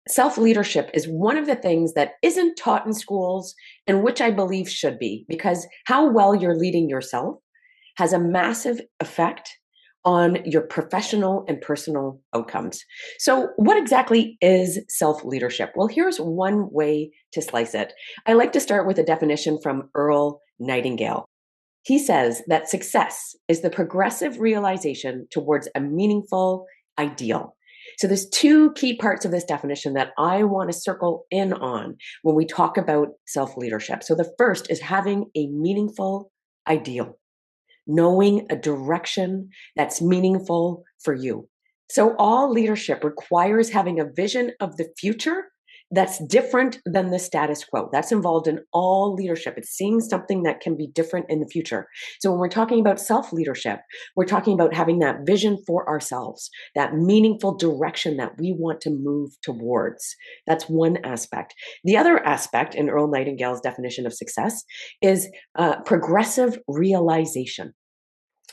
Self-leadership is one of the things that isn't taught in schools and which I believe should be, because how well you're leading yourself has a massive effect on your professional and personal outcomes. So, what exactly is self leadership? Well, here's one way to slice it. I like to start with a definition from Earl Nightingale. He says that success is the progressive realization towards a meaningful ideal. So there's two key parts of this definition that I want to circle in on when we talk about self-leadership. So the first is having a meaningful ideal, knowing a direction that's meaningful for you. So all leadership requires having a vision of the future that's different than the status quo. That's involved in all leadership. It's seeing something that can be different in the future. So when we're talking about self-leadership, we're talking about having that vision for ourselves, that meaningful direction that we want to move towards. That's one aspect. The other aspect in Earl Nightingale's definition of success is progressive realization.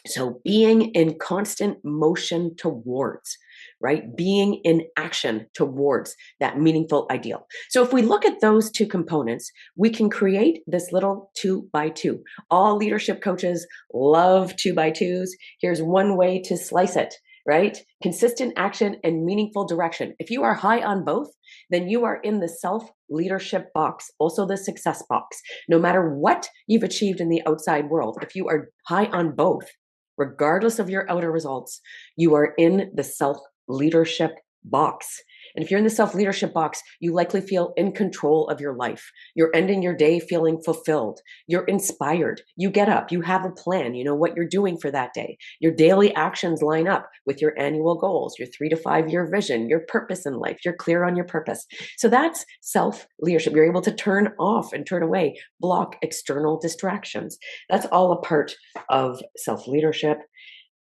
So being in constant motion towards, right? Being in action towards that meaningful ideal. So if we look at those two components, we can create this little 2x2. All leadership coaches love 2x2s. Here's one way to slice it, right? Consistent action and meaningful direction. If you are high on both, then you are in the self leadership box, also the success box. No matter what you've achieved in the outside world, if you are high on both, regardless of your outer results, you are in the self leadership box. And if you're in the self leadership box, you likely feel in control of your life. You're ending your day feeling fulfilled. You're inspired. You get up, you have a plan, you know what you're doing for that day. Your daily actions line up with your annual goals, your 3 to 5 year vision, your purpose in life. You're clear on your purpose. So that's self leadership. You're able to turn off and turn away, block external distractions. That's all a part of self leadership.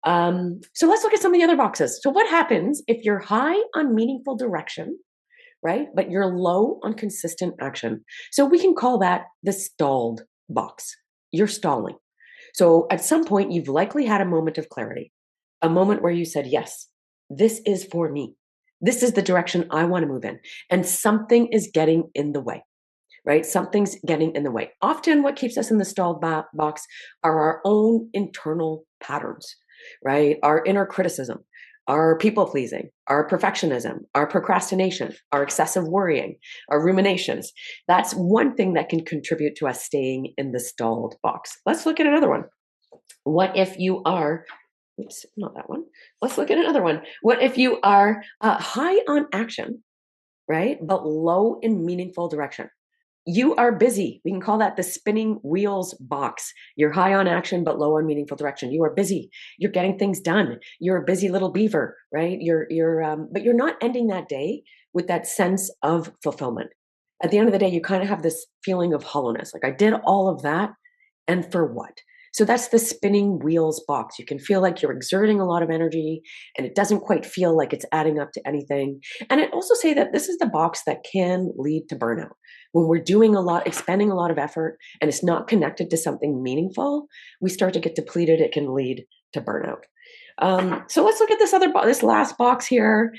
So let's look at some of the other boxes. So what happens if you're high on meaningful direction, right? But you're low on consistent action. So we can call that the stalled box. You're stalling. So at some point, you've likely had a moment of clarity, a moment where you said, yes, this is for me. This is the direction I want to move in. And something is getting in the way, right? Something's getting in the way. Often what keeps us in the stalled box are our own internal patterns, right? Our inner criticism, our people pleasing, our perfectionism, our procrastination, our excessive worrying, our ruminations. That's one thing that can contribute to us staying in the stalled box. Let's look at another one. What if you are, oops, not that one. Let's look at another one. What if you are high on action, right? But low in meaningful direction? You are busy. We can call that the spinning wheels box. You're high on action, but low on meaningful direction. You are busy. You're getting things done. You're a busy little beaver, right? But you're not ending that day with that sense of fulfillment. At the end of the day, you kind of have this feeling of hollowness. Like I did all of that, and for what? So that's the spinning wheels box. You can feel like you're exerting a lot of energy and it doesn't quite feel like it's adding up to anything. And it also say that this is the box that can lead to burnout. When we're doing a lot, expending a lot of effort and it's not connected to something meaningful, we start to get depleted. It can lead to burnout. So let's look at this last box here.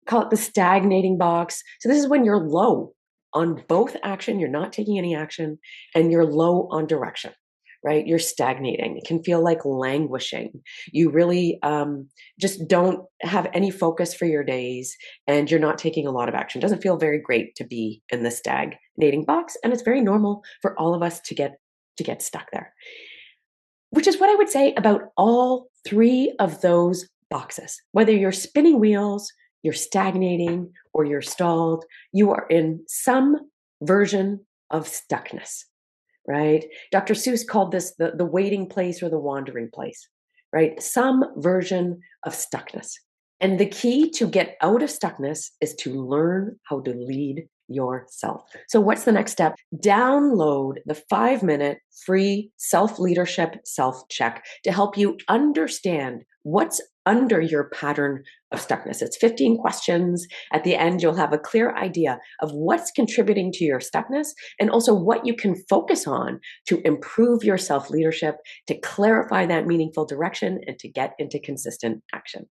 Call it the stagnating box. So this is when you're low on both action, you're not taking any action, and you're low on direction, right? You're stagnating. It can feel like languishing. You really just don't have any focus for your days and you're not taking a lot of action. It doesn't feel very great to be in the stagnating box. And it's very normal for all of us to get stuck there, which is what I would say about all three of those boxes. Whether you're spinning wheels, you're stagnating, or you're stalled, you are in some version of stuckness, right? Dr. Seuss called this the waiting place or the wandering place, right? Some version of stuckness. And the key to get out of stuckness is to learn how to lead yourself. So what's the next step? Download the 5-minute free self-leadership self-check to help you understand what's under your pattern of stuckness. It's 15 questions. At the end, you'll have a clear idea of what's contributing to your stuckness and also what you can focus on to improve your self-leadership, to clarify that meaningful direction, and to get into consistent action.